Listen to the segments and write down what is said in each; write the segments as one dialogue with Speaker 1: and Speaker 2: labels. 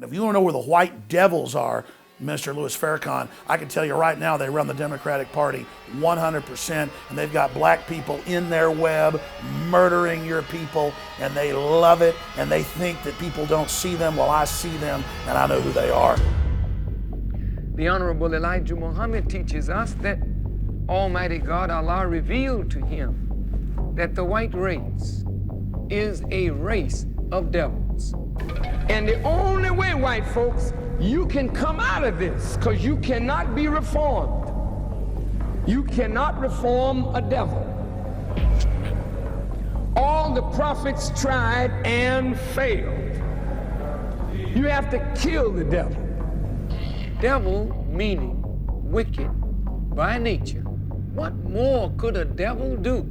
Speaker 1: If you want to know where the white devils are, Mr. Louis Farrakhan, I can tell you right now they run the Democratic Party 100%, and they've got black people in their web murdering your people, and they love it, and they think that people don't see them. Well, I see them, and I know who they are.
Speaker 2: The Honorable Elijah Muhammad teaches us that Almighty God, Allah, revealed to him that the white race is a race of devils. And the only way, white folks, you can come out of this, because you cannot be reformed. You cannot reform a devil. All the prophets tried and failed. You have to kill the devil. Devil meaning wicked by nature. What more could a devil do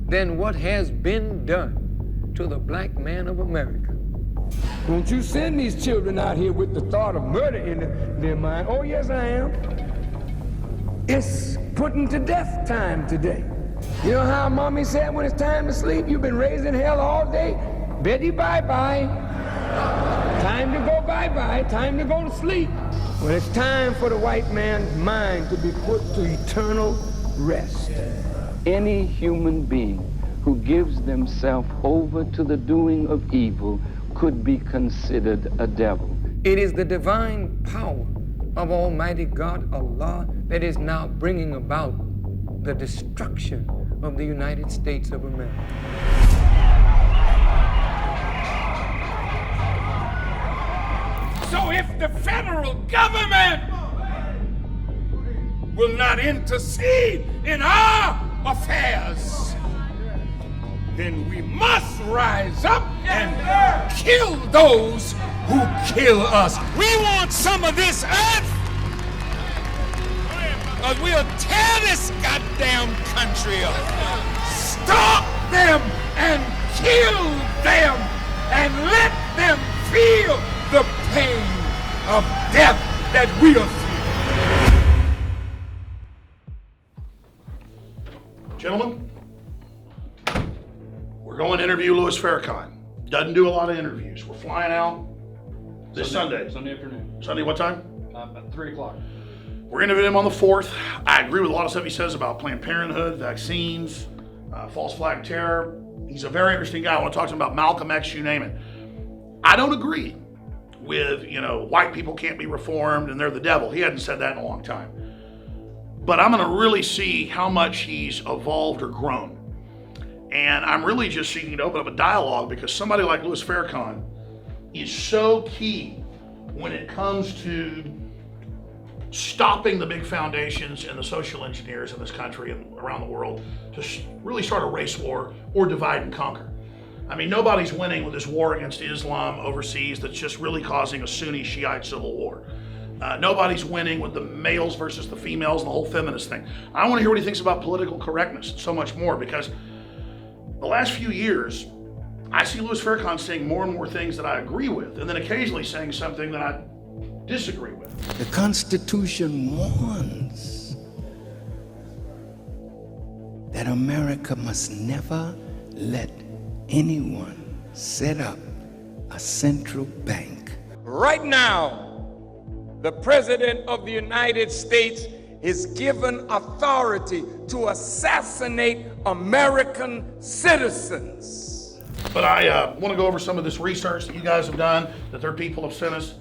Speaker 2: than what has been done to the black man of America? Won't you send these children out here with the thought of murder in their mind? Oh, yes, I am. It's putting to death time today. You know how mommy said when it's time to sleep, you've been raising hell all day? Betty, bye-bye. Time to go bye-bye. Time to go to sleep. Well, it's time for the white man's mind to be put to eternal rest. Any human being who gives themselves over to the doing of evil could be considered a devil. It is the divine power of Almighty God, Allah, that is now bringing about the destruction of the United States of America.
Speaker 3: So if the federal government will not intercede in our affairs, then we must rise up and kill those who kill us. We want some of this earth, or we'll tear this goddamn country up. Stop them and kill them and let them feel the pain of death that we are feeling.
Speaker 1: Gentlemen, we're going to interview Louis Farrakhan. Doesn't do a lot of interviews. We're flying out this Sunday.
Speaker 4: Sunday afternoon.
Speaker 1: Sunday, what time?
Speaker 4: At 3 o'clock.
Speaker 1: We're interviewing him on the 4th. I agree with a lot of stuff he says about Planned Parenthood, vaccines, false flag terror. He's a very interesting guy. I want to talk to him about Malcolm X, you name it. I don't agree with, white people can't be reformed and they're the devil. He hadn't said that in a long time. But I'm going to really see how much he's evolved or grown. And I'm really just seeking to open up a dialogue because somebody like Louis Farrakhan is so key when it comes to stopping the big foundations and the social engineers in this country and around the world to really start a race war or divide and conquer. I mean, nobody's winning with this war against Islam overseas that's just really causing a Sunni Shiite civil war. Nobody's winning with the males versus the females and the whole feminist thing. I want to hear what he thinks about political correctness and so much more, because the last few years, I see Louis Farrakhan saying more and more things that I agree with, and then occasionally saying something that I disagree with.
Speaker 5: The Constitution warns that America must never let anyone set up a central bank.
Speaker 3: Right now, the President of the United States is given authority to assassinate American citizens.
Speaker 1: But I want to go over some of this research that you guys have done, that their people have sent us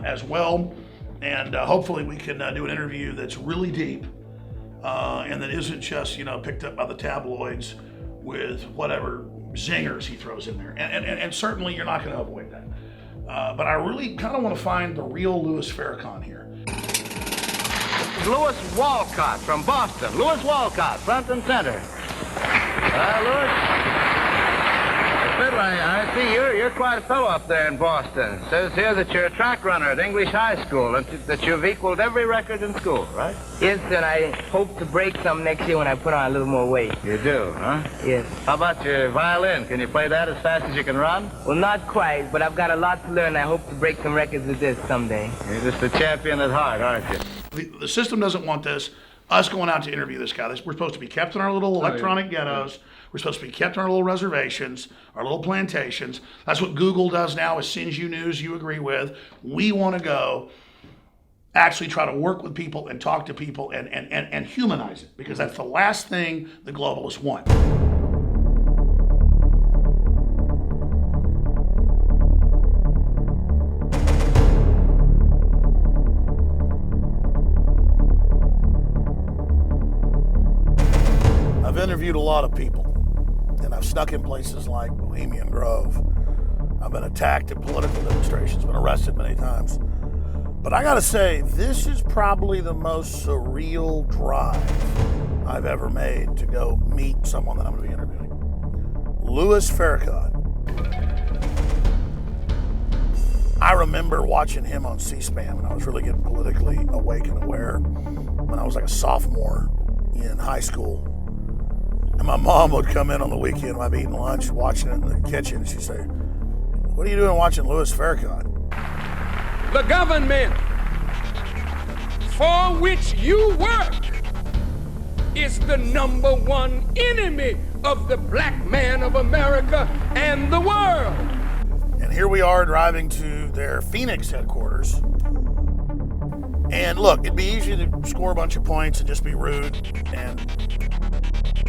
Speaker 1: as well. And hopefully we can do an interview that's really deep and that isn't just, picked up by the tabloids with whatever zingers he throws in there. And certainly you're not going to avoid that. But I really kind of want to find the real Louis Farrakhan here.
Speaker 6: Louis Walcott from Boston. Louis Walcott, front and center. Louis. Fiddler, I see you're quite a fellow up there in Boston. It says here that you're a track runner at English High School and that you've equaled every record in school, right?
Speaker 7: Yes, and I hope to break some next year when I put on a little more weight.
Speaker 6: You do, huh?
Speaker 7: Yes.
Speaker 6: How about your violin? Can you play that as fast as you can run?
Speaker 7: Well, not quite, but I've got a lot to learn. I hope to break some records with this someday.
Speaker 6: You're just a champion at heart, aren't you?
Speaker 1: The system doesn't want this. us going out to interview this guy. We're supposed to be kept in our little electronic ghettos. We're supposed to be kept on our little reservations, our little plantations. That's what Google does now, is sends you news you agree with. We want to go actually try to work with people and talk to people and humanize it, because that's the last thing the globalists want. I've interviewed a lot of people, and I've snuck in places like Bohemian Grove. I've been attacked at political demonstrations, been arrested many times. But I gotta say, this is probably the most surreal drive I've ever made to go meet someone that I'm gonna be interviewing. Louis Farrakhan. I remember watching him on C-SPAN when I was really getting politically awake and aware, when I was like a sophomore in high school. And my mom would come in on the weekend when I'd be eating lunch, watching it in the kitchen, and she'd say, "What are you doing watching Louis Farrakhan?"
Speaker 2: The government for which you work is the #1 enemy of the black man of America and the world.
Speaker 1: And here we are driving to their Phoenix headquarters. And look, it'd be easy to score a bunch of points and just be rude and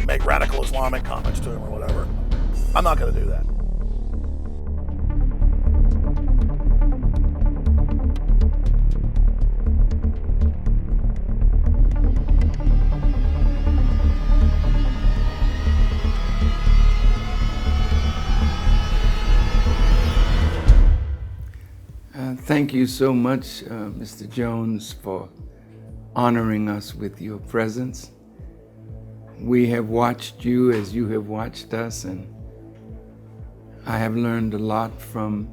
Speaker 1: make radical Islamic comments to him or whatever. I'm not going to do that.
Speaker 5: Thank you so much, Mr. Jones, for honoring us with your presence. We have watched you as you have watched us, and I have learned a lot from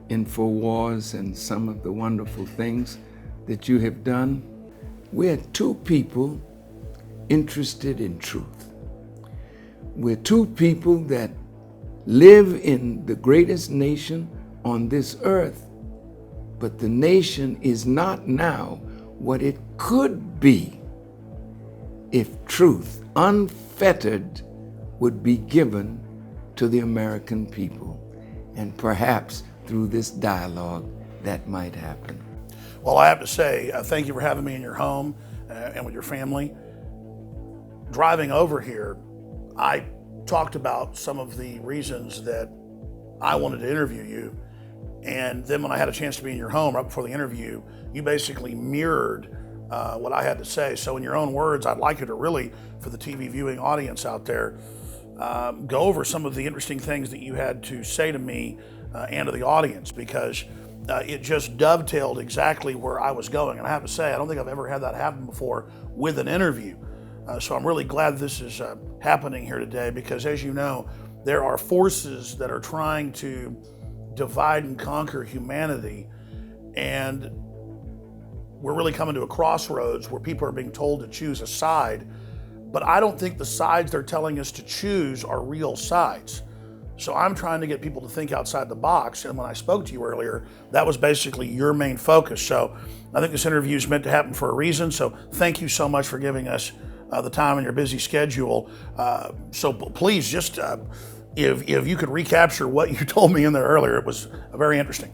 Speaker 5: InfoWars and some of the wonderful things that you have done. We're two people interested in truth. We're two people that live in the greatest nation on this earth, but the nation is not now what it could be if truth, unfettered, would be given to the American people. And perhaps through this dialogue, that might happen.
Speaker 1: Well, I have to say, thank you for having me in your home and with your family. Driving over here, I talked about some of the reasons that I wanted to interview you. And then when I had a chance to be in your home right before the interview, you basically mirrored what I had to say. So in your own words, I'd like you to really, for the TV viewing audience out there, go over some of the interesting things that you had to say to me and to the audience, because it just dovetailed exactly where I was going. And I have to say, I don't think I've ever had that happen before with an interview. So I'm really glad this is happening here today, because as you know, there are forces that are trying to divide and conquer humanity, and we're really coming to a crossroads where people are being told to choose a side, but I don't think the sides they're telling us to choose are real sides. So I'm trying to get people to think outside the box, and when I spoke to you earlier, that was basically your main focus. So I think this interview is meant to happen for a reason, so thank you so much for giving us the time in your busy schedule. So please just if you could recapture what you told me in there earlier, it was very interesting.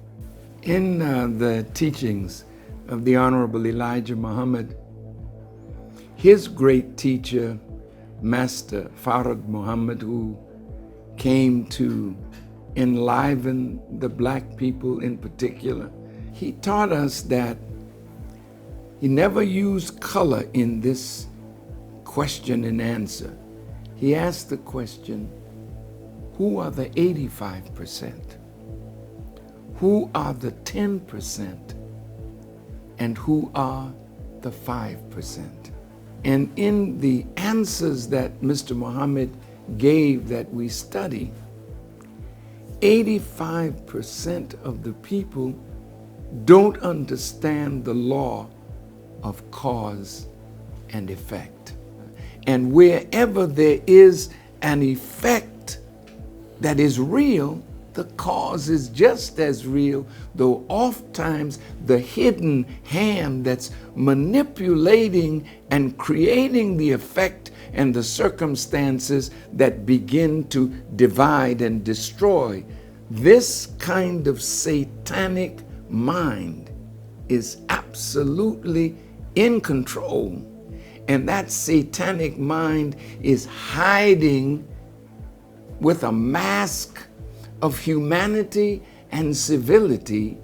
Speaker 5: In the teachings of the Honorable Elijah Muhammad, his great teacher, Master Farrakhan Muhammad, who came to enliven the black people in particular, he taught us that he never used color in this question and answer. He asked the question, who are the 85%? Who are the 10%? And who are the 5%? And in the answers that Mr. Muhammad gave that we study, 85% of the people don't understand the law of cause and effect. And wherever there is an effect that is real, the cause is just as real, though oftentimes the hidden hand that's manipulating and creating the effect and the circumstances that begin to divide and destroy. This kind of satanic mind is absolutely in control. And that satanic mind is hiding with a mask of humanity and civility,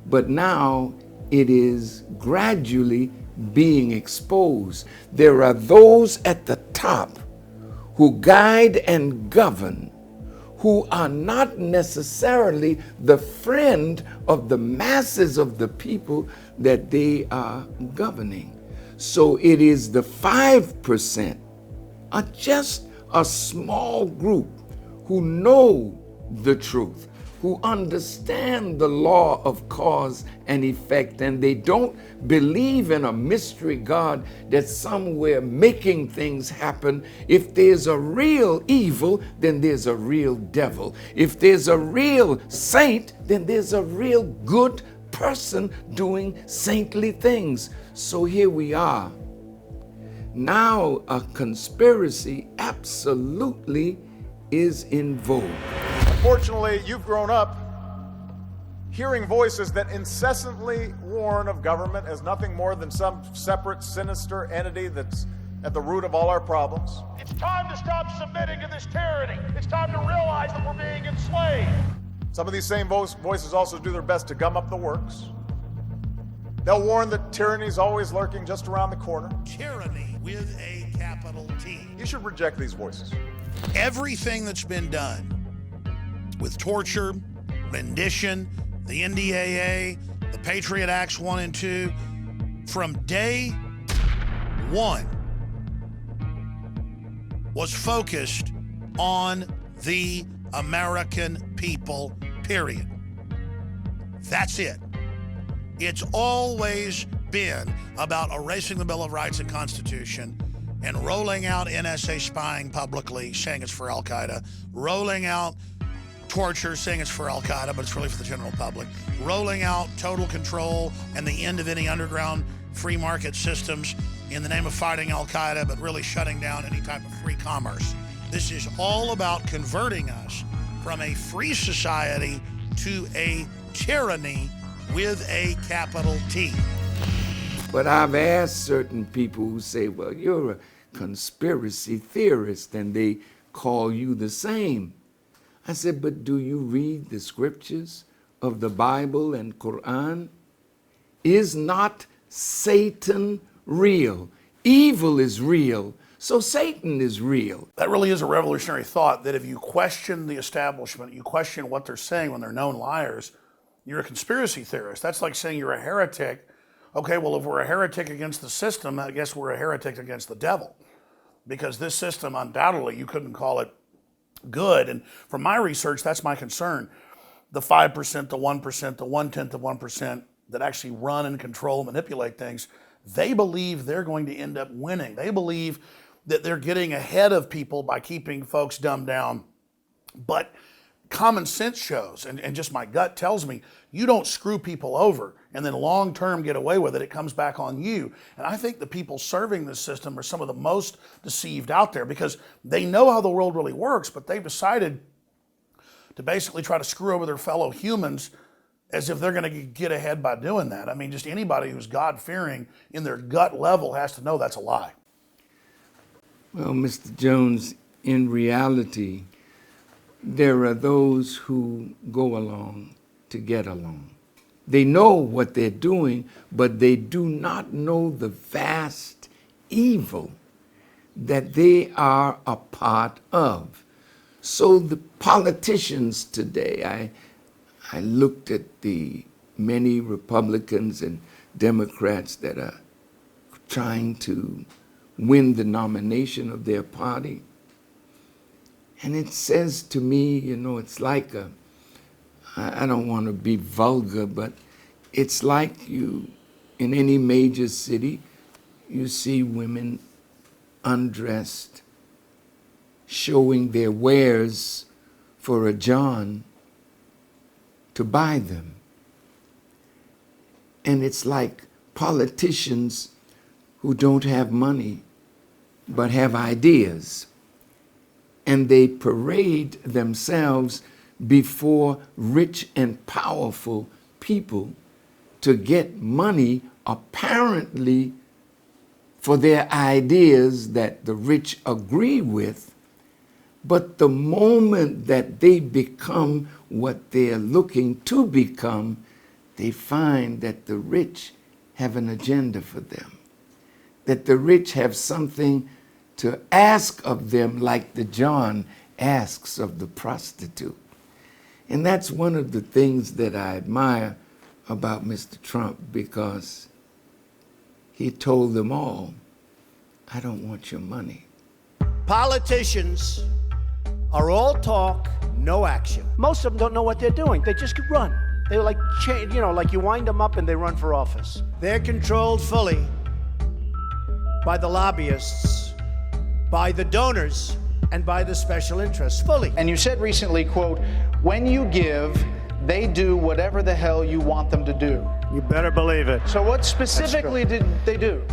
Speaker 5: but now it is gradually being exposed. There are those at the top who guide and govern, who are not necessarily the friend of the masses of the people that they are governing. So it is the 5%, are just a small group who know the truth, who understand the law of cause and effect, and they don't believe in a mystery God that's somewhere making things happen. If there's a real evil, then there's a real devil. If there's a real saint, then there's a real good person doing saintly things. So here we are. Now a conspiracy absolutely is in vogue.
Speaker 4: Unfortunately, you've grown up hearing voices that incessantly warn of government as nothing more than some separate, sinister entity that's at the root of all our problems.
Speaker 1: It's time to stop submitting to this tyranny. It's time to realize that we're being enslaved.
Speaker 4: Some of these same voices also do their best to gum up the works. They'll warn that tyranny's always lurking just around the corner.
Speaker 8: Tyranny with a capital T.
Speaker 4: You should reject these voices.
Speaker 8: Everything that's been done with torture, rendition, the NDAA, the Patriot Acts 1 and 2, from day one was focused on the American people, period. That's it. It's always been about erasing the Bill of Rights and Constitution and rolling out NSA spying publicly, saying it's for Al-Qaeda, rolling out torture, saying it's for Al-Qaeda, but it's really for the general public, rolling out total control and the end of any underground free market systems in the name of fighting Al-Qaeda, but really shutting down any type of free commerce. This is all about converting us from a free society to a tyranny with a capital T.
Speaker 5: But I've asked certain people who say, well, you're a conspiracy theorist, and they call you the same. I said, but do you read the scriptures of the Bible and Quran? Is not Satan real? Evil is real, so Satan is real.
Speaker 1: That really is a revolutionary thought, that if you question the establishment, you question what they're saying when they're known liars, you're a conspiracy theorist. That's like saying you're a heretic. Okay, well, if we're a heretic against the system, I guess we're a heretic against the devil. Because this system, undoubtedly, you couldn't call it good. And from my research, that's my concern. The 5%, the 1%, the 1/10 of 1% that actually run and control, manipulate things, they believe they're going to end up winning. They believe that they're getting ahead of people by keeping folks dumbed down. But common sense shows, and just my gut tells me, you don't screw people over and then long term get away with it. It comes back on you. And I think the people serving this system are some of the most deceived out there, because they know how the world really works, but they've decided to basically try to screw over their fellow humans as if they're going to get ahead by doing that. I mean, just anybody who's God-fearing in their gut level has to know that's a lie.
Speaker 5: Well, Mr. Jones, in reality, there are those who go along to get along. They know what they're doing, but they do not know the vast evil that they are a part of. So the politicians today, I looked at the many Republicans and Democrats that are trying to win the nomination of their party. And it says to me, you know, it's like I don't want to be vulgar, but it's like you, in any major city, you see women undressed, showing their wares for a John, to buy them. And it's like politicians who don't have money but have ideas, and they parade themselves before rich and powerful people to get money apparently for their ideas that the rich agree with. But the moment that they become what they're looking to become, they find that the rich have an agenda for them, that the rich have something to ask of them, like the John asks of the prostitute. And that's one of the things that I admire about Mr. Trump, because he told them all, I don't want your money.
Speaker 9: Politicians are all talk, no action. Most of them don't know what they're doing. They just run. They're like, like you wind them up and they run for office. They're controlled fully by the lobbyists, by the donors, and by the special interests, fully.
Speaker 10: And you said recently, quote, when you give, they do whatever the hell you want them to do.
Speaker 9: You better believe it.
Speaker 10: So what specifically did they do?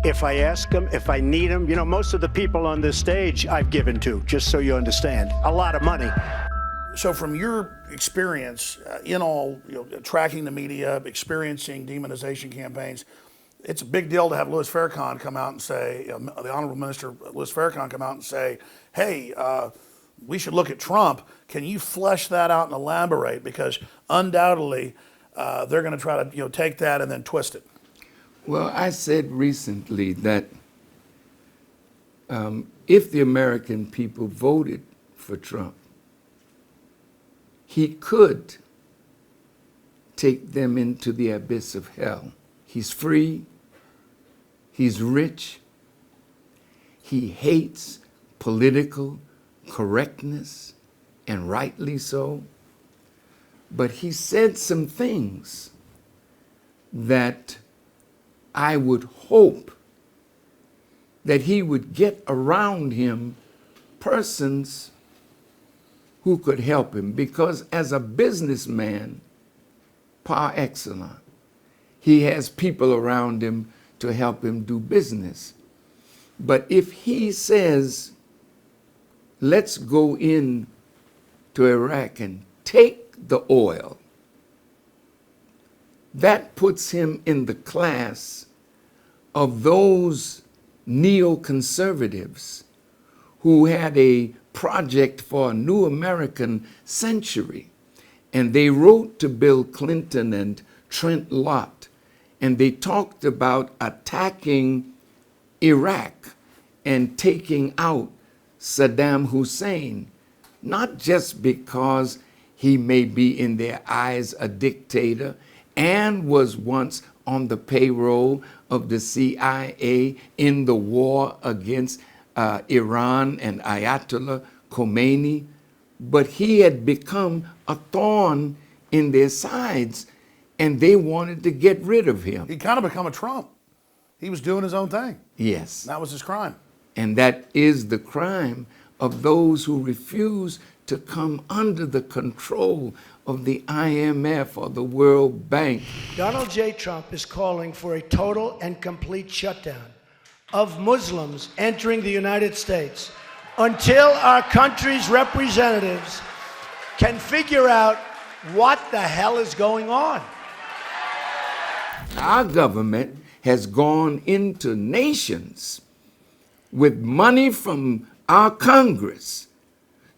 Speaker 9: If I ask them, if I need them, most of the people on this stage I've given to, just so you understand, a lot of money.
Speaker 1: So from your experience in all, tracking the media, experiencing demonization campaigns, it's a big deal to have Louis Farrakhan come out and say, the Honorable Minister Louis Farrakhan come out and say, hey, we should look at Trump. Can you flesh that out and elaborate? Because undoubtedly they're going to try to take that and then twist it.
Speaker 5: Well, I said recently that if the American people voted for Trump, he could take them into the abyss of hell. He's free, he's rich, he hates political correctness, and rightly so. But he said some things that I would hope that he would get around him persons who could help him, because as a businessman par excellence, he has people around him to help him do business. But if he says, let's go in to Iraq and take the oil, that puts him in the class of those neoconservatives who had a project for a new American century. And they wrote to Bill Clinton and Trent Lott, and they talked about attacking Iraq and taking out Saddam Hussein, not just because he may be in their eyes a dictator and was once on the payroll of the CIA in the war against Iran and Ayatollah Khomeini, but he had become a thorn in their sides, and they wanted to get rid of him.
Speaker 1: He kind of become a Trump. He was doing his own thing.
Speaker 5: Yes.
Speaker 1: That was his crime.
Speaker 5: And that is the crime of those who refuse to come under the control of the IMF or the World Bank.
Speaker 9: Donald J. Trump is calling for a total and complete shutdown of Muslims entering the United States until our country's representatives can figure out what the hell is going on.
Speaker 5: Our government has gone into nations with money from our Congress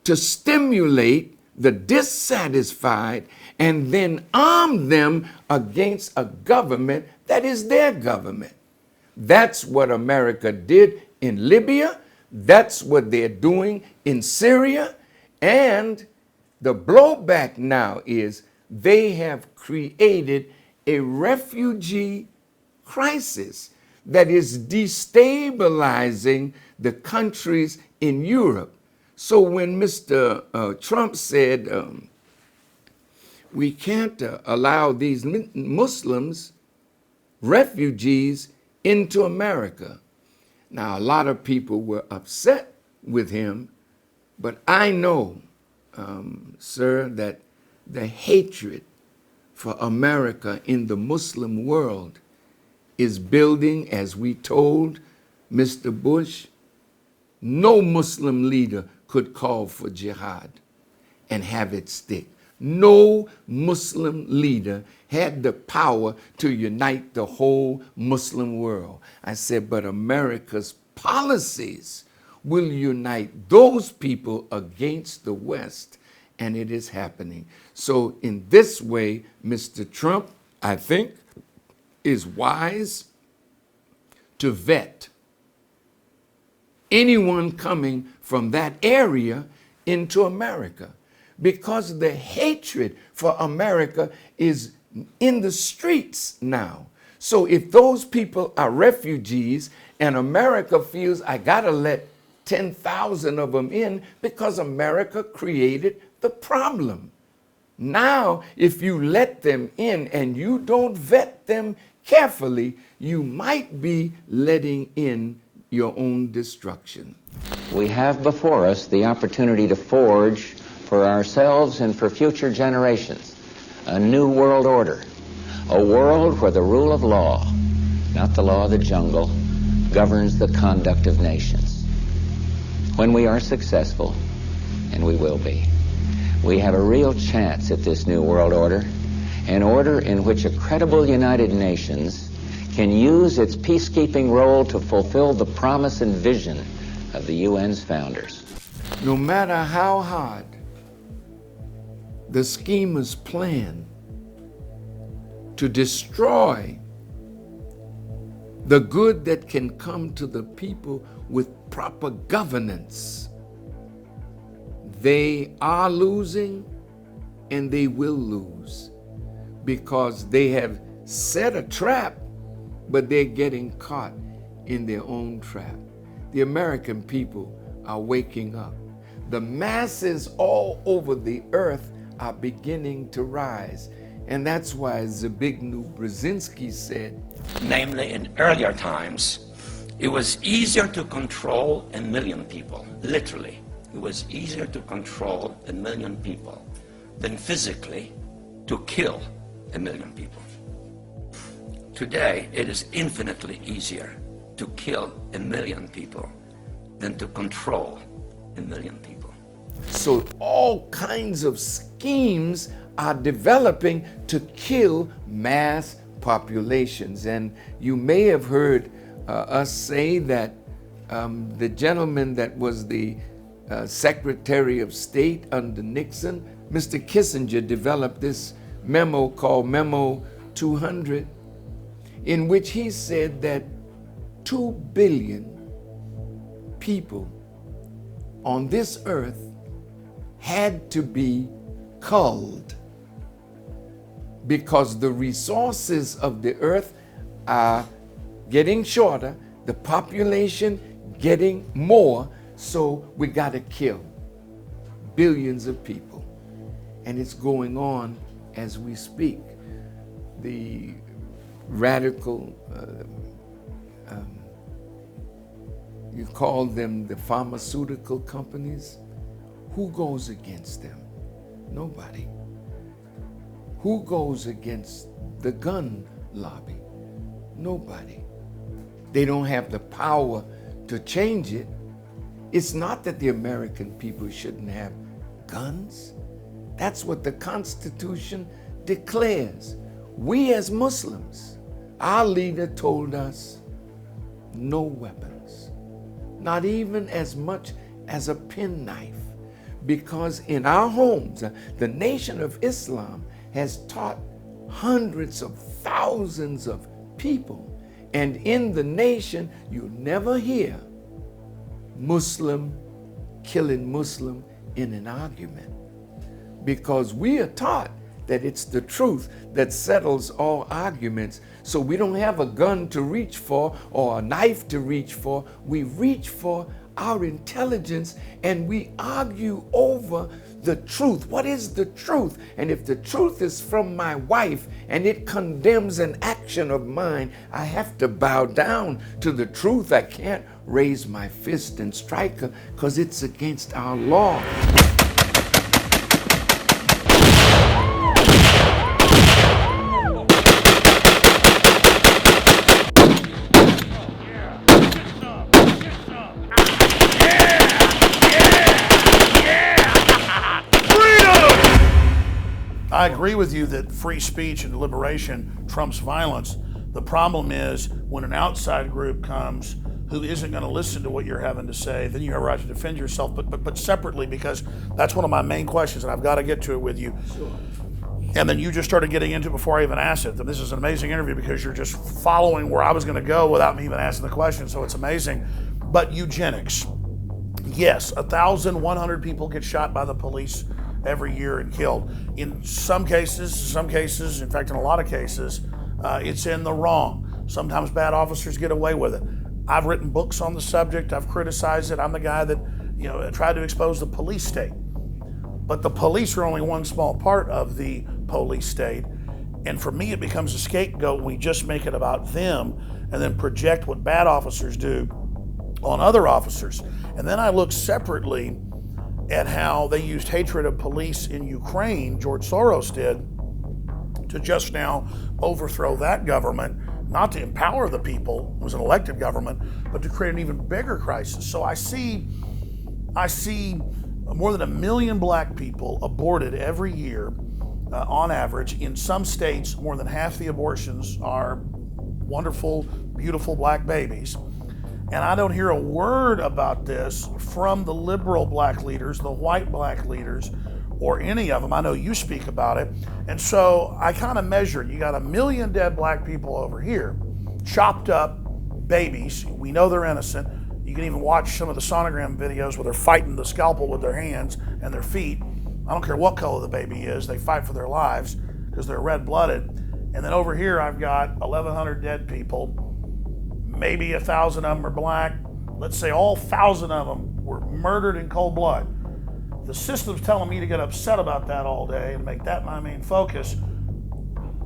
Speaker 5: to stimulate the dissatisfied and then arm them against a government that is their government. That's what America did in Libya. That's what they're doing in Syria. And the blowback now is they have created a refugee crisis that is destabilizing the countries in Europe. So when Mr. Trump said, we can't allow these Muslims, refugees, into America. Now, a lot of people were upset with him, but I know, sir, that the hatred for America in the Muslim world is building, as we told Mr. Bush, no Muslim leader could call for jihad and have it stick. No Muslim leader had the power to unite the whole Muslim world. I said, but America's policies will unite those people against the West, and it is happening. So in this way, Mr. Trump, I think, is wise to vet anyone coming from that area into America, because the hatred for America is in the streets now. So if those people are refugees and America feels I gotta let 10,000 of them in because America created the problem. Now, if you let them in and you don't vet them carefully, you might be letting in your own destruction.
Speaker 11: We have before us the opportunity to forge for ourselves and for future generations a new world order, a world where the rule of law, not the law of the jungle, governs the conduct of nations. When we are successful, and we will be, we have a real chance at this new world order, an order in which a credible United Nations can use its peacekeeping role to fulfill the promise and vision of the UN's founders.
Speaker 5: No matter how hard the schemers plan to destroy the good that can come to the people with proper governance, they are losing and they will lose, because they have set a trap, but they're getting caught in their own trap. The American people are waking up. The masses all over the earth are beginning to rise. And that's why Zbigniew Brzezinski said,
Speaker 12: namely in earlier times, it was easier to control 1 million people, literally. It was easier to control 1 million people than physically to kill 1 million people. Today, it is infinitely easier to kill 1 million people than to control 1 million people.
Speaker 5: So all kinds of schemes are developing to kill mass populations. And you may have heard us say that the gentleman that was the Secretary of State under Nixon, Mr. Kissinger, developed this memo called Memo 200, in which he said that 2 billion people on this earth had to be culled because the resources of the earth are getting shorter, the population getting more, so we got to kill billions of people. And it's going on as we speak. The radical, you call them the pharmaceutical companies. Who goes against them? Nobody. Who goes against the gun lobby? Nobody. They don't have the power to change it. It's not that the American people shouldn't have guns. That's what the Constitution declares. We as Muslims, our leader told us, no weapons, not even as much as a penknife, because in our homes, the Nation of Islam has taught hundreds of thousands of people, and in the nation, you never hear Muslim killing Muslim in an argument, because we are taught that it's the truth that settles all arguments. So we don't have a gun to reach for or a knife to reach for. We reach for our intelligence and we argue over the truth. What is the truth? And if the truth is from my wife and it condemns an action of mine, I have to bow down to the truth. I can't raise my fist and strike her because it's against our law.
Speaker 1: I agree with you that free speech and deliberation trumps violence. The problem is when an outside group comes who isn't going to listen to what you're having to say, then you have a right to defend yourself, but separately, because that's one of my main questions, and I've got to get to it with you. Sure. And then you just started getting into it before I even asked it. This is an amazing interview because you're just following where I was going to go without me even asking the question, so it's amazing. But eugenics. Yes, 1,100 people get shot by the police every year and killed. In some cases, in fact, in a lot of cases, it's in the wrong. Sometimes bad officers get away with it. I've written books on the subject. I've criticized it. I'm the guy that tried to expose the police state. But the police are only one small part of the police state. And for me, it becomes a scapegoat when we just make it about them and then project what bad officers do on other officers. And then I look separately at how they used hatred of police in Ukraine, George Soros did, to just now overthrow that government, not to empower the people, it was an elected government, but to create an even bigger crisis. So I see more than 1 million black people aborted every year on average. In some states, more than half the abortions are wonderful, beautiful black babies. And I don't hear a word about this from the liberal black leaders, the white black leaders, or any of them. I know you speak about it. And so I kind of measured, you got 1 million dead black people over here, chopped up babies. We know they're innocent. You can even watch some of the sonogram videos where they're fighting the scalpel with their hands and their feet. I don't care what color the baby is, they fight for their lives because they're red-blooded. And then over here, I've got 1,100 dead people. Maybe 1,000 of them are black. Let's say all 1,000 of them were murdered in cold blood. The system's telling me to get upset about that all day and make that my main focus.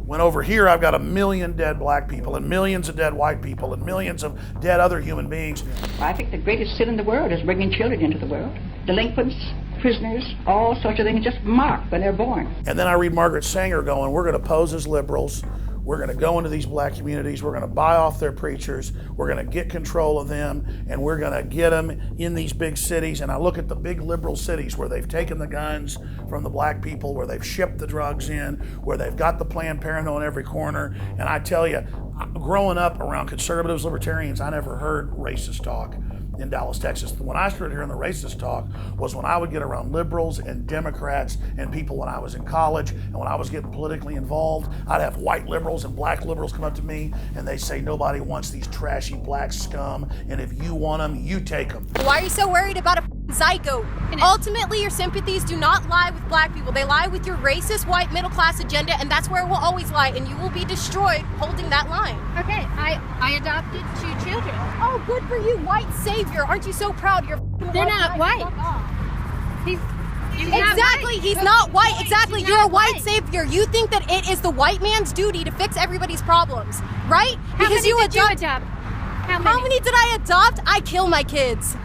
Speaker 1: When over here, I've got 1 million dead black people and millions of dead white people and millions of dead other human beings.
Speaker 13: I think the greatest sin in the world is bringing children into the world. Delinquents, prisoners, all sorts of things just marked when they're born.
Speaker 1: And then I read Margaret Sanger going, we're going to pose as liberals. We're going to go into these black communities. We're going to buy off their preachers. We're going to get control of them, and we're going to get them in these big cities. And I look at the big liberal cities where they've taken the guns from the black people, where they've shipped the drugs in, where they've got the Planned Parenthood on every corner. And I tell you, growing up around conservatives, libertarians, I never heard racist talk in Dallas, Texas. When I started hearing the racist talk was when I would get around liberals and Democrats and people when I was in college and when I was getting politically involved. I'd have white liberals and black liberals come up to me and they say, nobody wants these trashy black scum, and if you want them, you take them.
Speaker 14: Why are you so worried about a zygote? Ultimately, your sympathies do not lie with black people. They lie with your racist white middle class agenda, and that's where it will always lie, and you will be destroyed holding that line.
Speaker 15: Okay, I adopted 2 children.
Speaker 14: Oh, good for you, white savior. Aren't you so proud?
Speaker 15: They're not white.
Speaker 14: Exactly, he's not white. Exactly, you're a white savior. You think that it is the white man's duty to fix everybody's problems, right?
Speaker 15: How many did you adopt?
Speaker 14: How many did I adopt? I kill my kids.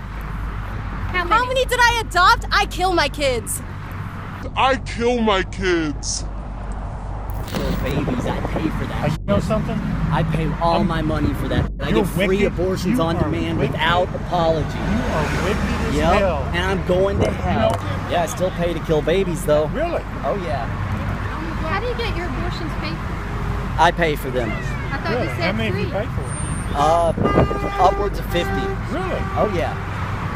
Speaker 14: How many did I adopt? I kill my kids.
Speaker 16: I kill my kids.
Speaker 17: Kill babies, I pay for that.
Speaker 18: You know something?
Speaker 17: I pay all my money for that. I get free abortions on demand without apology.
Speaker 18: You are wicked as
Speaker 17: Yep,
Speaker 18: hell.
Speaker 17: and I'm going to hell. Yeah, I still pay to kill babies though.
Speaker 18: Really?
Speaker 17: Oh yeah.
Speaker 15: How do you get your abortions paid for?
Speaker 17: I pay for them.
Speaker 15: I thought you said
Speaker 18: How many
Speaker 15: free.
Speaker 18: do you pay for?
Speaker 17: Upwards of 50.
Speaker 18: Really?
Speaker 17: Oh yeah.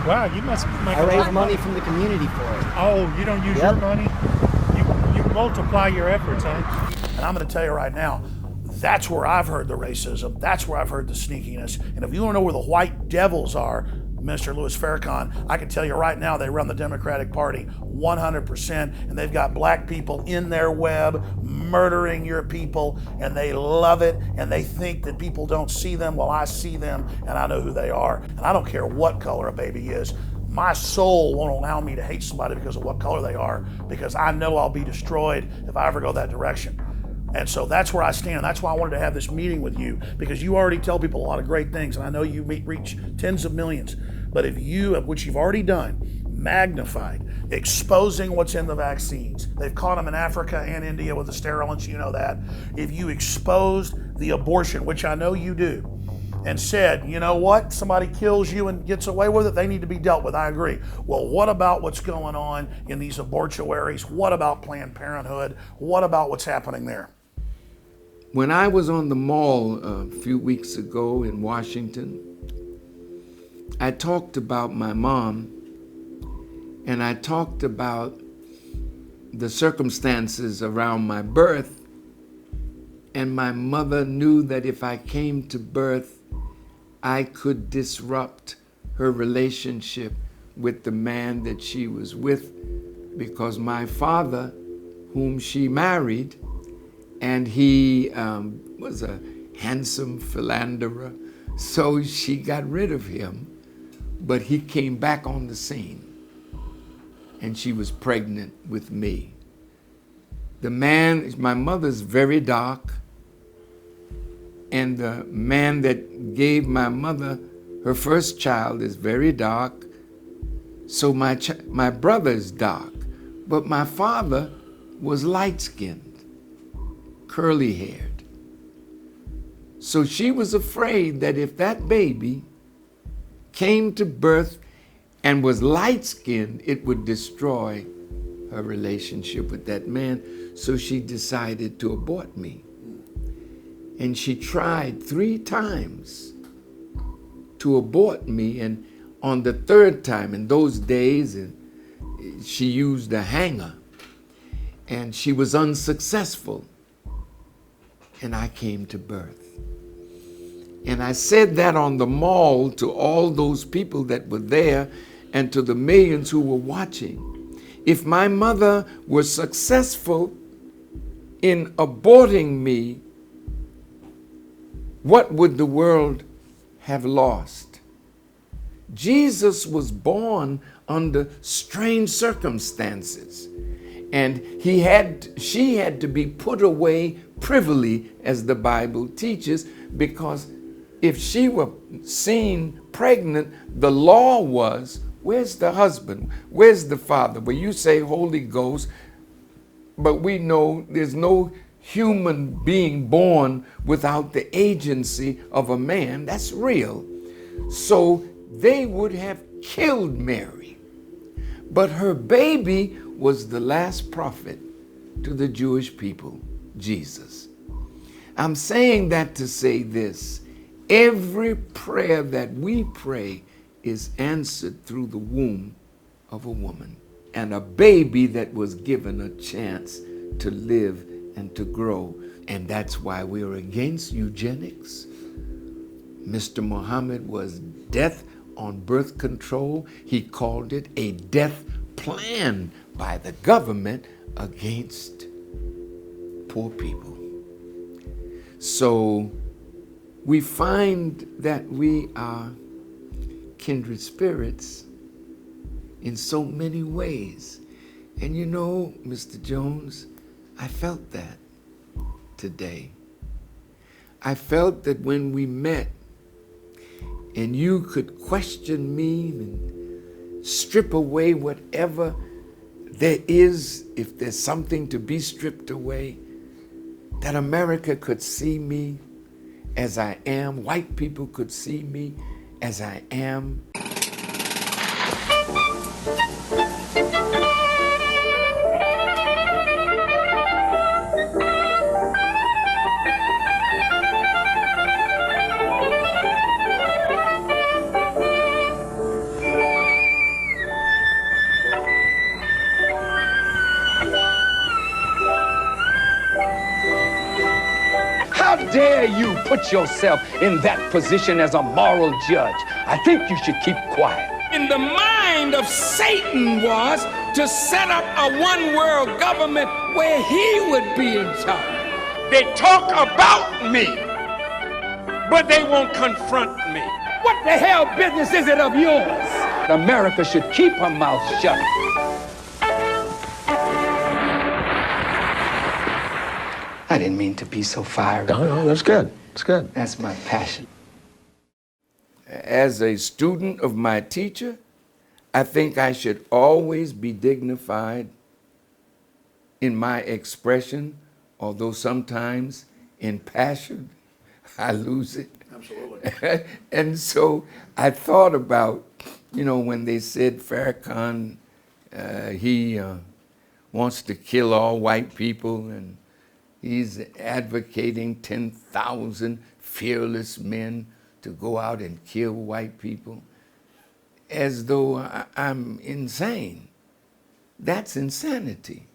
Speaker 18: Wow, you must make
Speaker 17: I raise money from the community for it.
Speaker 18: Oh, you don't use your money? You multiply your efforts, huh?
Speaker 1: And I'm going to tell you right now, that's where I've heard the racism. That's where I've heard the sneakiness. And if you want to know where the white devils are, Minister Louis Farrakhan, I can tell you right now they run the Democratic Party 100%, and they've got black people in their web murdering your people, and they love it, and they think that people don't see them. Well, I see them, and I know who they are. And I don't care what color a baby is. My soul won't allow me to hate somebody because of what color they are, because I know I'll be destroyed if I ever go that direction. And so that's where I stand. That's why I wanted to have this meeting with you, because you already tell people a lot of great things, and I know you reach tens of millions. But if you, which you've already done, magnified, exposing what's in the vaccines. They've caught them in Africa and India with the sterilants, you know that. If you exposed the abortion, which I know you do, and said, you know what, somebody kills you and gets away with it, they need to be dealt with. I agree. Well, what about what's going on in these abortuaries? What about Planned Parenthood? What about what's happening there?
Speaker 5: When I was on the mall a few weeks ago in Washington, I talked about my mom, and I talked about the circumstances around my birth. And my mother knew that if I came to birth, I could disrupt her relationship with the man that she was with, because my father, whom she married, and he was a handsome philanderer, so she got rid of him, but he came back on the scene, and she was pregnant with me. The man, my mother's very dark, and the man that gave my mother her first child is very dark. So my brother is dark, but my father was light-skinned, curly-haired. So she was afraid that if that baby came to birth and was light-skinned, it would destroy her relationship with that man. So she decided to abort me. And she tried 3 times to abort me, and on the 3rd time, in those days, she used a hanger, and she was unsuccessful, and I came to birth. And I said that on the mall to all those people that were there and to the millions who were watching. If my mother were successful in aborting me, what would the world have lost? Jesus was born under strange circumstances, and she had to be put away privily, as the Bible teaches, because if she were seen pregnant, the law was, where's the husband? Where's the father? Well, you say Holy Ghost, but we know there's no human being born without the agency of a man. That's real. So they would have killed Mary. But her baby was the last prophet to the Jewish people, Jesus. I'm saying that to say this: every prayer that we pray is answered through the womb of a woman, and a baby that was given a chance to live and to grow. And that's why we're against eugenics. Mr. Muhammad was death on birth control. He called it a death plan by the government against poor people. So we find that we are kindred spirits in so many ways. And you know, Mr. Jones, I felt that today. I felt that when we met and you could question me and strip away whatever there is, if there's something to be stripped away, that America could see me as I am, white people could see me as I am.
Speaker 2: How dare you put yourself in that position as a moral judge? I think you should keep quiet. In the mind of Satan was to set up a one-world government where he would be in charge. They talk about me, but they won't confront me. What the hell business is it of yours? America should keep her mouth shut. I didn't mean to be so fiery.
Speaker 5: No, that's good. That's good.
Speaker 2: That's my passion.
Speaker 5: As a student of my teacher, I think I should always be dignified in my expression, although sometimes in passion I lose it.
Speaker 1: Absolutely.
Speaker 5: And so I thought about, when they said Farrakhan, he wants to kill all white people, and he's advocating 10,000 fearless men to go out and kill white people, as though I'm insane. That's insanity.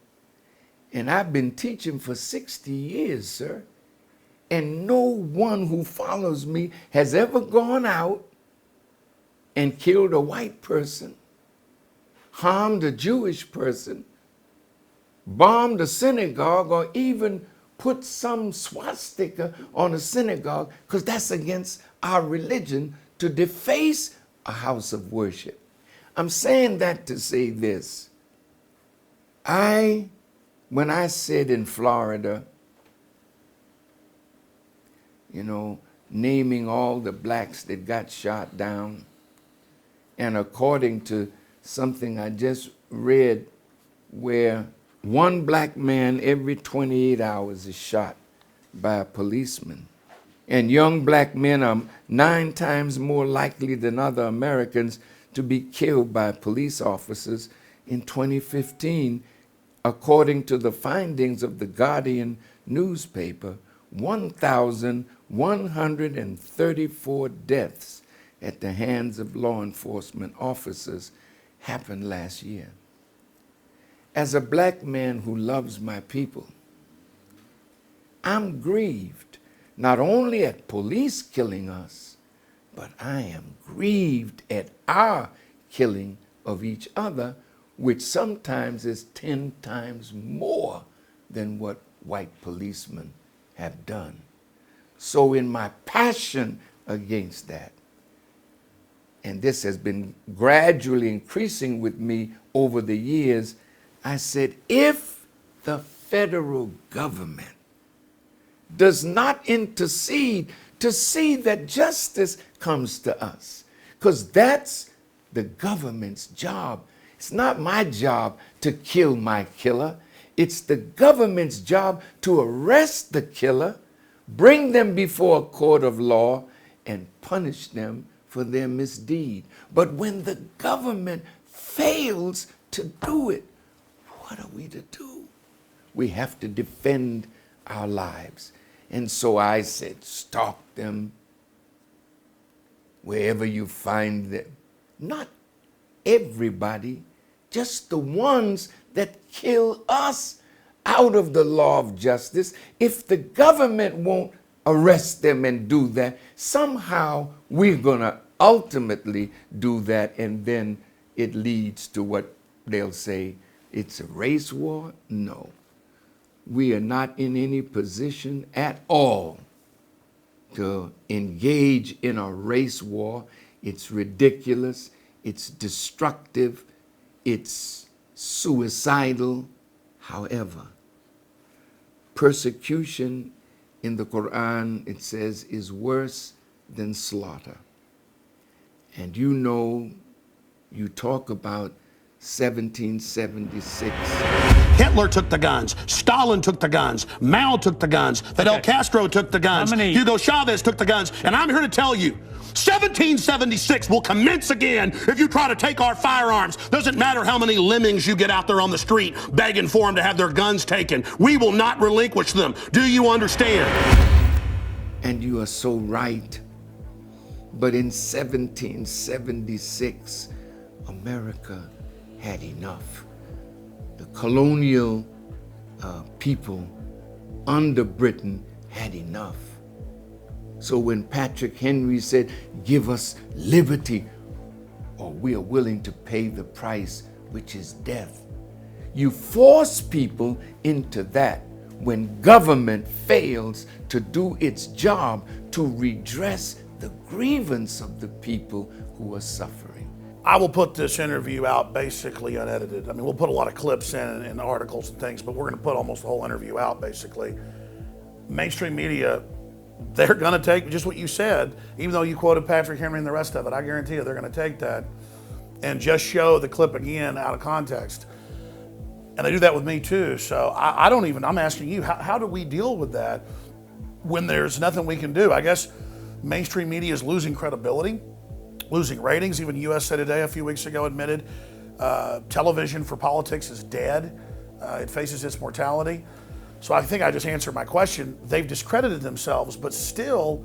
Speaker 5: And I've been teaching for 60 years, sir. And no one who follows me has ever gone out and killed a white person, harmed a Jewish person, bombed a synagogue, or even put some swastika on a synagogue, because that's against our religion to deface a house of worship. I'm saying that to say this. When I said in Florida, naming all the blacks that got shot down, and according to something I just read, where one black man every 28 hours is shot by a policeman, and young black men are 9 times more likely than other Americans to be killed by police officers in 2015, according to the findings of the Guardian newspaper. 1,134 deaths at the hands of law enforcement officers happened last year. As a black man who loves my people, I'm grieved not only at police killing us, but I am grieved at our killing of each other, which sometimes is 10 times more than what white policemen have done. So in my passion against that, and this has been gradually increasing with me over the years, I said, if the federal government does not intercede to see that justice comes to us, because that's the government's job. It's not my job to kill my killer. It's the government's job to arrest the killer, bring them before a court of law, and punish them for their misdeed. But when the government fails to do it, what are we to do? We have to defend our lives. And so I said, stalk them wherever you find them. Not everybody, just the ones that kill us, out of the law of justice. If the government won't arrest them and do that, somehow we're going to ultimately do that, and then it leads to what they'll say, it's a race war. No, we are not in any position at all to engage in a race war. It's ridiculous, it's destructive, it's suicidal. However, persecution in the Quran, it says, is worse than slaughter. And you talk about 1776.
Speaker 19: Hitler took the guns. Stalin took the guns. Mao took the guns. Fidel Castro took the guns. Hugo Chavez took the guns. And I'm here to tell you, 1776 will commence again if you try to take our firearms. Doesn't matter how many lemmings you get out there on the street begging for them to have their guns taken. We will not relinquish them. Do you understand?
Speaker 5: And you are so right. But in 1776, America had enough. The colonial people under Britain had enough. So when Patrick Henry said, give us liberty, or we are willing to pay the price, which is death, you force people into that when government fails to do its job to redress the grievance of the people who are suffering.
Speaker 1: I will put this interview out basically unedited. I mean, we'll put a lot of clips in and articles and things, but we're going to put almost the whole interview out basically. Mainstream media, they're going to take just what you said, even though you quoted Patrick Henry and the rest of it. I guarantee you they're going to take that and just show the clip again out of context. And they do that with me too. So I'm asking you, how do we deal with that when there's nothing we can do? I guess mainstream media is losing credibility, losing ratings. Even USA Today a few weeks ago admitted television for politics is dead. It faces its mortality. So I think I just answered my question. They've discredited themselves, but still,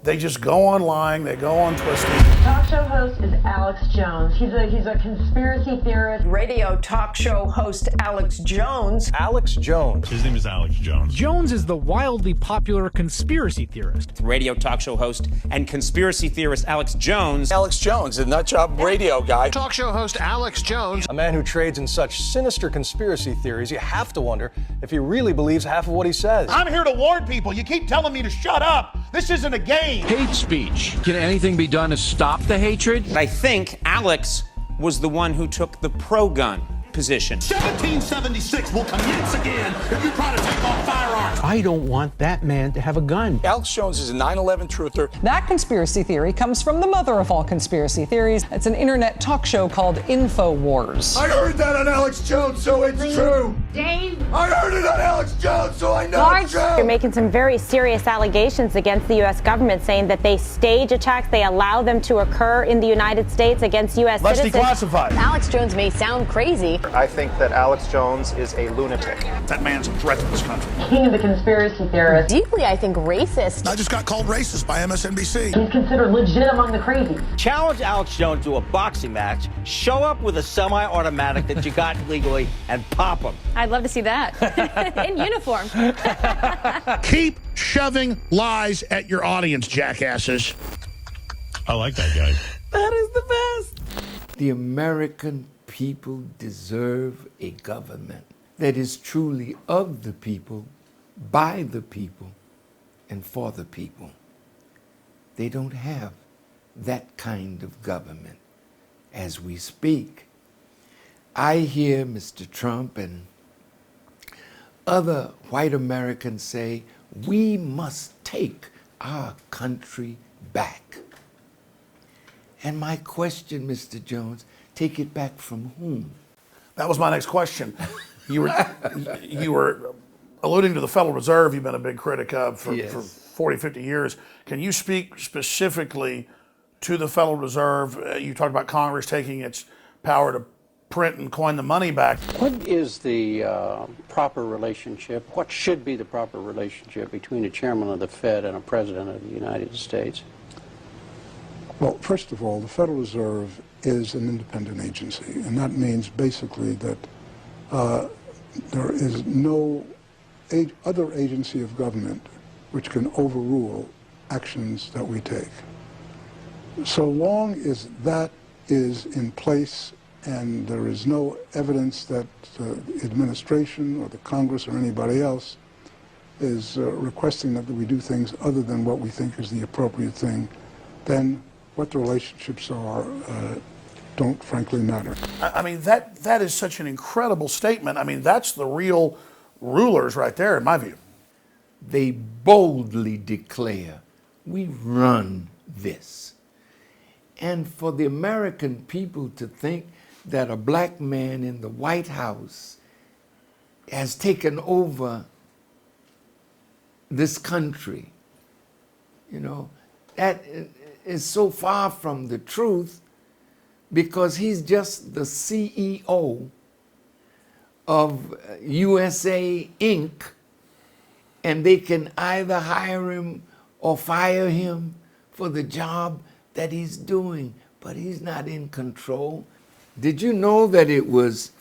Speaker 1: they just go on lying, they go on twisting.
Speaker 20: Talk show host is Alex Jones. He's a conspiracy theorist.
Speaker 21: Radio talk show host Alex Jones.
Speaker 22: Alex Jones.
Speaker 23: His name is Alex Jones.
Speaker 22: Jones is the wildly popular conspiracy theorist.
Speaker 24: Radio talk show host and conspiracy theorist Alex Jones.
Speaker 22: Alex Jones, the nutjob radio guy.
Speaker 23: Talk show host Alex Jones.
Speaker 22: A man who trades in such sinister conspiracy theories, you have to wonder if he really believes half of what he says.
Speaker 19: I'm here to warn people. You keep telling me to shut up. This isn't a game.
Speaker 23: Hate speech. Can anything be done to stop the hatred?
Speaker 24: I think Alex was the one who took the pro-gun position.
Speaker 19: 1776 will commence again if you try to take off firearms.
Speaker 2: I don't want that man to have a gun.
Speaker 22: Alex Jones is a 9/11 truther.
Speaker 21: That conspiracy theory comes from the mother of all conspiracy theories. It's an internet talk show called InfoWars.
Speaker 19: I heard that on Alex Jones, so it's true.
Speaker 15: Dave.
Speaker 19: I heard it on Alex Jones, so I know it's true.
Speaker 25: You're making some very serious allegations against the U.S. government, saying that they stage attacks, they allow them to occur in the United States against U.S. citizens.
Speaker 19: Let's declassify.
Speaker 25: Alex Jones may sound crazy.
Speaker 10: I think that Alex Jones is a lunatic.
Speaker 1: That man's a threat to this country.
Speaker 20: King of the conspiracy theorists.
Speaker 25: Deeply, I think, racist.
Speaker 8: I just got called racist by MSNBC.
Speaker 20: He's considered legit among the crazy.
Speaker 17: Challenge Alex Jones to a boxing match, show up with a semi-automatic that you got legally, and pop him.
Speaker 25: I'd love to see that. In uniform.
Speaker 8: Keep shoving lies at your audience, jackasses.
Speaker 23: I like that guy.
Speaker 25: That is the best.
Speaker 5: The American people deserve a government that is truly of the people, by the people, and for the people. They don't have that kind of government as we speak. I hear Mr. Trump and other white Americans say, we must take our country back. And my question, Mr. Jones, take it back from whom?
Speaker 1: That was my next question. You were alluding to the Federal Reserve you've been a big critic of for 40, 50 years. Can you speak specifically to the Federal Reserve? You talked about Congress taking its power to print and coin the money back.
Speaker 26: What is the proper relationship? What should be the proper relationship between a chairman of the Fed and a president of the United States?
Speaker 27: Well, first of all, the Federal Reserve is an independent agency, and that means basically that there is no other agency of government which can overrule actions that we take. So long as that is in place and there is no evidence that the administration or the Congress or anybody else is requesting that we do things other than what we think is the appropriate thing, then what the relationships are don't frankly matter.
Speaker 1: I mean, that is such an incredible statement. I mean, that's the real rulers right there, in my view.
Speaker 5: They boldly declare, we run this. And for the American people to think that a black man in the White House has taken over this country, you know, that is so far from the truth, because he's just the CEO of USA Inc., and they can either hire him or fire him for the job that he's doing, but he's not in control. Did you know that it was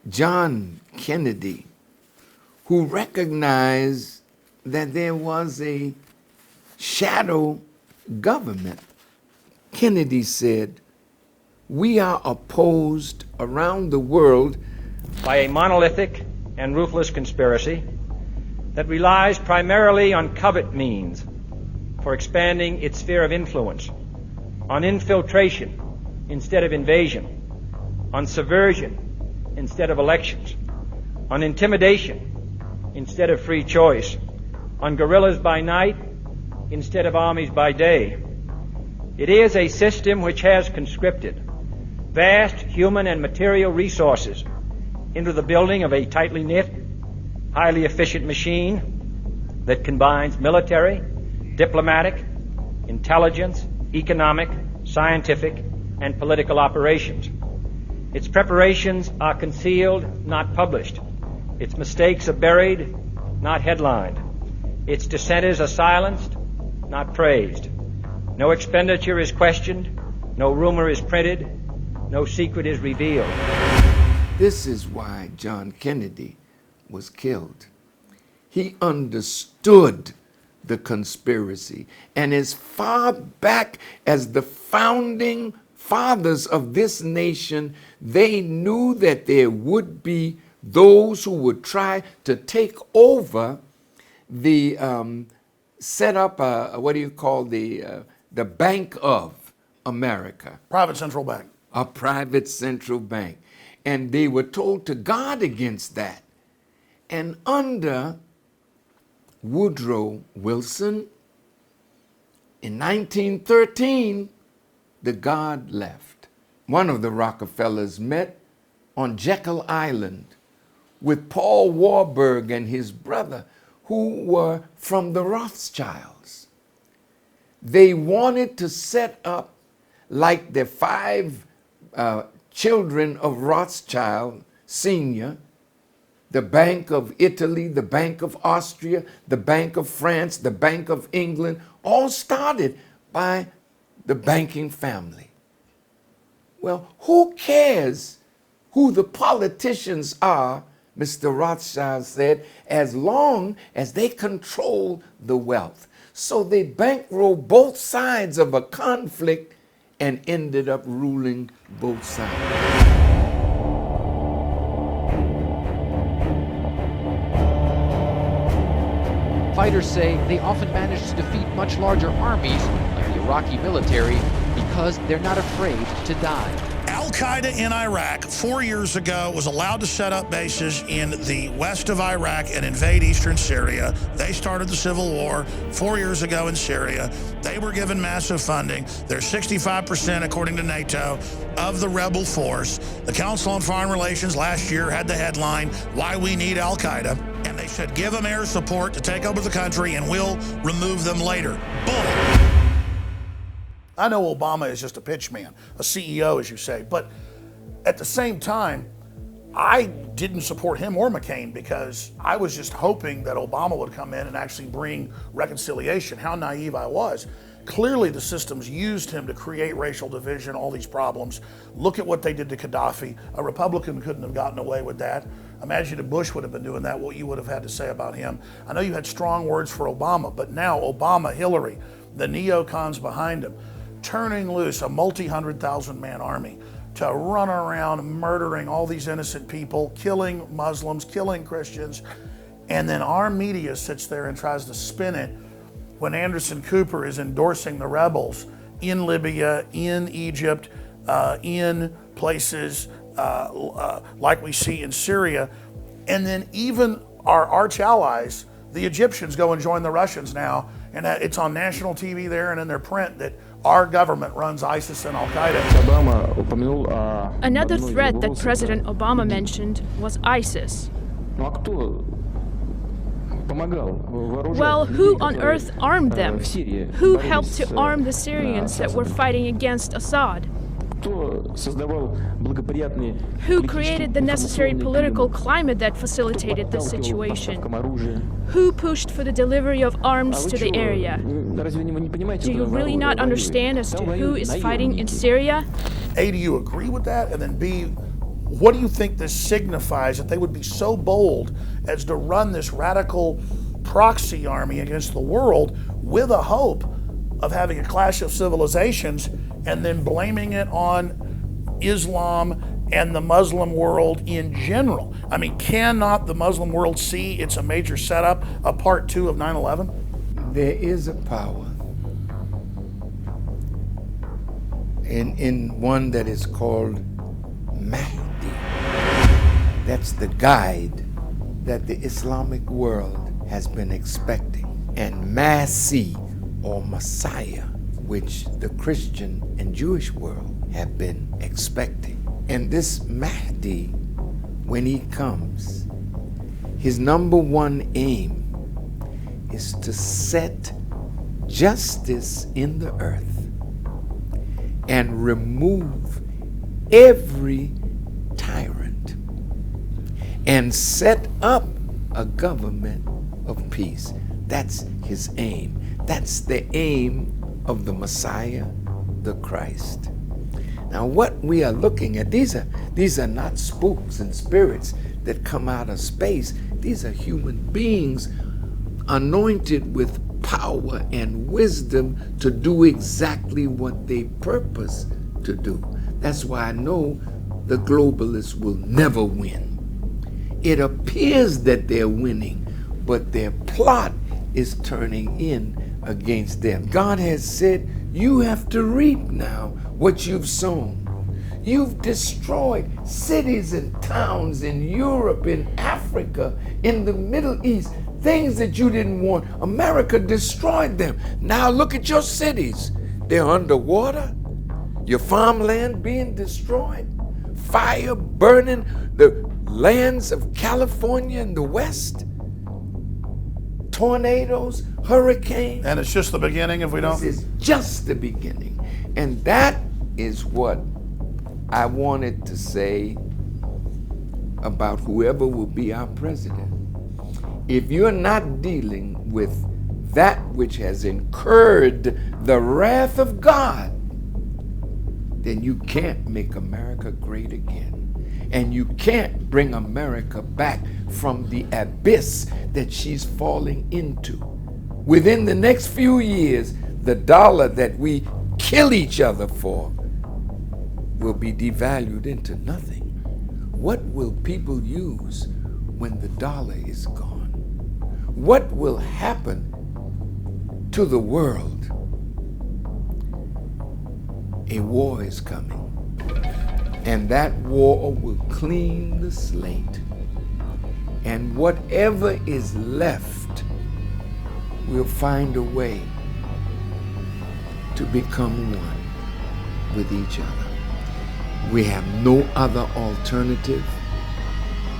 Speaker 5: John Kennedy who recognized that there was a shadow government? Kennedy said, we are opposed around the world
Speaker 28: by a monolithic and ruthless conspiracy that relies primarily on covert means for expanding its sphere of influence, on infiltration instead of invasion, on subversion instead of elections, on intimidation instead of free choice, on guerrillas by night instead of armies by day. It is a system which has conscripted vast human and material resources into the building of a tightly knit, highly efficient machine that combines military, diplomatic, intelligence, economic, scientific, and political operations. Its preparations are concealed, not published. Its mistakes are buried, not headlined. Its dissenters are silenced, not praised. No expenditure is questioned, no rumor is printed, no secret is revealed.
Speaker 5: This is why John Kennedy was killed. He understood the conspiracy, and as far back as the founding fathers of this nation, they knew that there would be those who would try to take over the set up the Bank of America.
Speaker 1: Private central bank.
Speaker 5: A private central bank. And they were told to guard against that. And under Woodrow Wilson, in 1913, the guard left. One of the Rockefellers met on Jekyll Island with Paul Warburg and his brother, who were from the Rothschilds. They wanted to set up, like the 5 children of Rothschild Sr., the Bank of Italy, the Bank of Austria, the Bank of France, the Bank of England, all started by the banking family. Well, who cares who the politicians are, Mr. Rothschild said, as long as they control the wealth. So they bankrolled both sides of a conflict and ended up ruling both sides.
Speaker 3: Fighters say they often manage to defeat much larger armies, like the Iraqi military, because they're not afraid to die.
Speaker 8: Al-Qaeda in Iraq 4 years ago was allowed to set up bases in the west of Iraq and invade eastern Syria. They started the civil war 4 years ago in Syria. They were given massive funding. They're 65%, according to NATO, of the rebel force. The Council on Foreign Relations last year had the headline, "Why We Need Al-Qaeda." And they said, give them air support to take over the country and we'll remove them later. Boom.
Speaker 1: I know Obama is just a pitch man, a CEO, as you say, but at the same time, I didn't support him or McCain because I was just hoping that Obama would come in and actually bring reconciliation. How naive I was. Clearly the systems used him to create racial division, all these problems. Look at what they did to Gaddafi. A Republican couldn't have gotten away with that. Imagine if Bush would have been doing that, what you would have had to say about him. I know you had strong words for Obama, but now Obama, Hillary, the neocons behind him, turning loose a multi-100,000-man army to run around murdering all these innocent people, killing Muslims, killing Christians, and then our media sits there and tries to spin it when Anderson Cooper is endorsing the rebels in Libya, in Egypt, in places like we see in Syria. And then even our arch allies, the Egyptians, go and join the Russians now, and it's on national TV there and in their print that our government runs ISIS and Al-Qaeda.
Speaker 4: Another threat that President Obama mentioned was ISIS. Well, who on earth armed them? Who helped to arm the Syrians that were fighting against Assad? Who created the necessary political climate that facilitated this situation? Who pushed for the delivery of arms to the area? Do you really not understand as to who is fighting in Syria?
Speaker 1: A, do you agree with that? And then B, what do you think this signifies that they would be so bold as to run this radical proxy army against the world with a hope of having a clash of civilizations and then blaming it on Islam and the Muslim world in general? I mean, cannot the Muslim world see it's a major setup, a part 2 of 9/11?
Speaker 5: There is a power in one that is called Mahdi. That's the guide that the Islamic world has been expecting. And Masih, or Messiah, which the Christian and Jewish world have been expecting. And this Mahdi, when he comes, his number one aim is to set justice in the earth and remove every tyrant and set up a government of peace. That's his aim. That's the aim of the Messiah, the Christ. Now what we are looking at, these are not spooks and spirits that come out of space. These are human beings anointed with power and wisdom to do exactly what they purpose to do. That's why I know the globalists will never win. It appears that they're winning, but their plot is turning in against them. God has said, you have to reap now what you've sown. You've destroyed cities and towns in Europe, in Africa, in the Middle East, things that you didn't want. America destroyed them. Now look at your cities. They're underwater. Your farmland being destroyed. Fire burning the lands of California and the West. Tornadoes, hurricanes.
Speaker 1: And it's just the beginning if we don't.
Speaker 5: This is just the beginning. And that is what I wanted to say about whoever will be our president. If you're not dealing with that which has incurred the wrath of God, then you can't make America great again. And you can't bring America back from the abyss that she's falling into. Within the next few years, the dollar that we kill each other for will be devalued into nothing. What will people use when the dollar is gone? What will happen to the world? A war is coming. And that war will clean the slate. And whatever is left will find a way to become one with each other. We have no other alternative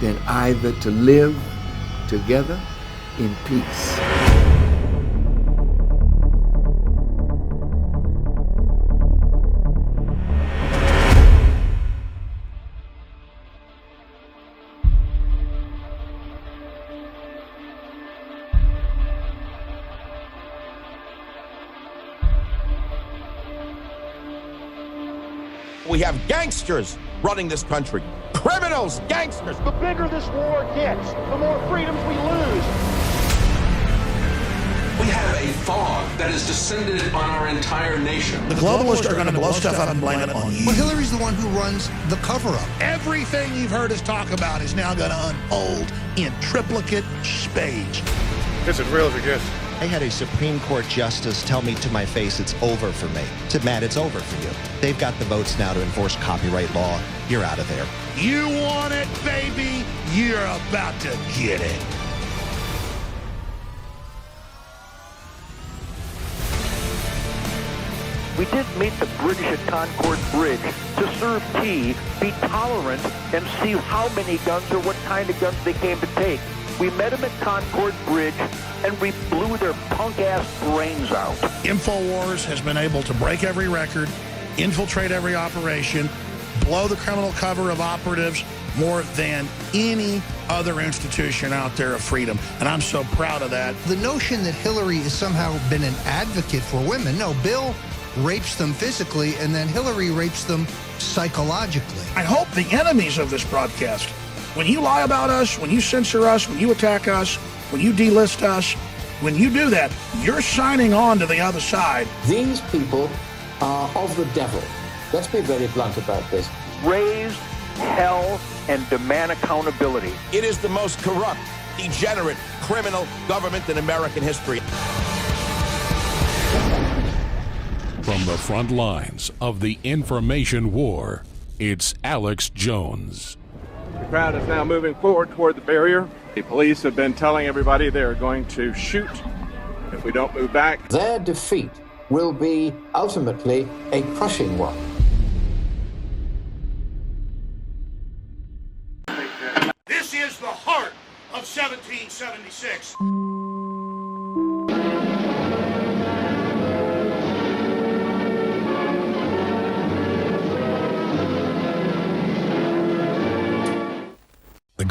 Speaker 5: than either to live together in peace.
Speaker 6: We have gangsters running this country. Criminals, gangsters.
Speaker 7: The bigger this war gets, the more freedoms we lose.
Speaker 9: We have a fog that has descended on our entire nation.
Speaker 8: The globalists are going to blow stuff up and blame it on you.
Speaker 11: Well, Hillary's the one who runs the cover-up.
Speaker 8: Everything you've heard us talk about is now going to unfold in triplicate spades.
Speaker 18: It's as real as it gets.
Speaker 12: I had a Supreme Court justice tell me to my face, it's over for me. I said, Matt, it's over for you. They've got the votes now to enforce copyright law. You're out of there.
Speaker 8: You want it, baby? You're about to get it.
Speaker 7: We didn't meet the British at Concord Bridge to serve tea, be tolerant, and see how many guns or what kind of guns they came to take. We met them at Concord Bridge, and we blew their punk-ass brains out.
Speaker 8: InfoWars has been able to break every record, infiltrate every operation, blow the criminal cover of operatives more than any other institution out there of freedom. And I'm so proud of that.
Speaker 11: The notion that Hillary has somehow been an advocate for women, no, Bill rapes them physically, and then Hillary rapes them psychologically.
Speaker 8: I hope the enemies of this broadcast, when you lie about us, when you censor us, when you attack us, when you delist us, when you do that, you're signing on to the other side.
Speaker 13: These people are of the devil. Let's be very blunt about this.
Speaker 7: Raise hell and demand accountability.
Speaker 6: It is the most corrupt, degenerate, criminal government in American history.
Speaker 14: From the front lines of the information war, it's Alex Jones.
Speaker 28: The crowd is now moving forward toward the barrier. The police have been telling everybody they're going to shoot if we don't move back.
Speaker 13: Their defeat will be ultimately a crushing one.
Speaker 8: This is the heart of 1776.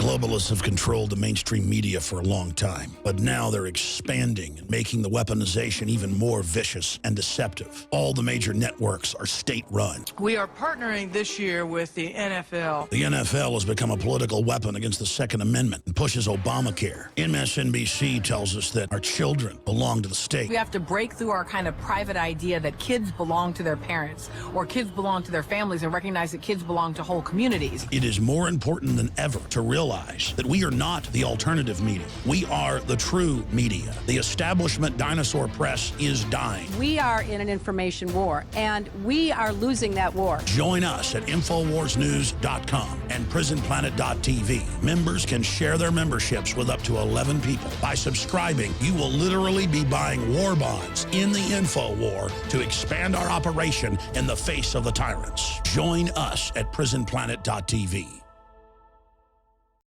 Speaker 8: globalists have controlled the mainstream media for a long time, but now they're expanding and making the weaponization even more vicious and deceptive. All the major networks are state-run.
Speaker 2: We are partnering this year with the NFL.
Speaker 8: The NFL has become a political weapon against the Second Amendment and pushes Obamacare. MSNBC tells us that our children belong to the state.
Speaker 10: We have to break through our kind of private idea that kids belong to their parents or kids belong to their families and recognize that kids belong to whole communities.
Speaker 8: It is more important than ever to realize that we are not the alternative media. We are the true media. The establishment dinosaur press is dying.
Speaker 15: We are in an information war, and we are losing that war.
Speaker 8: Join us at InfoWarsNews.com and PrisonPlanet.tv. Members can share their memberships with up to 11 people. By subscribing, you will literally be buying war bonds in the info war to expand our operation in the face of the tyrants. Join us at PrisonPlanet.tv.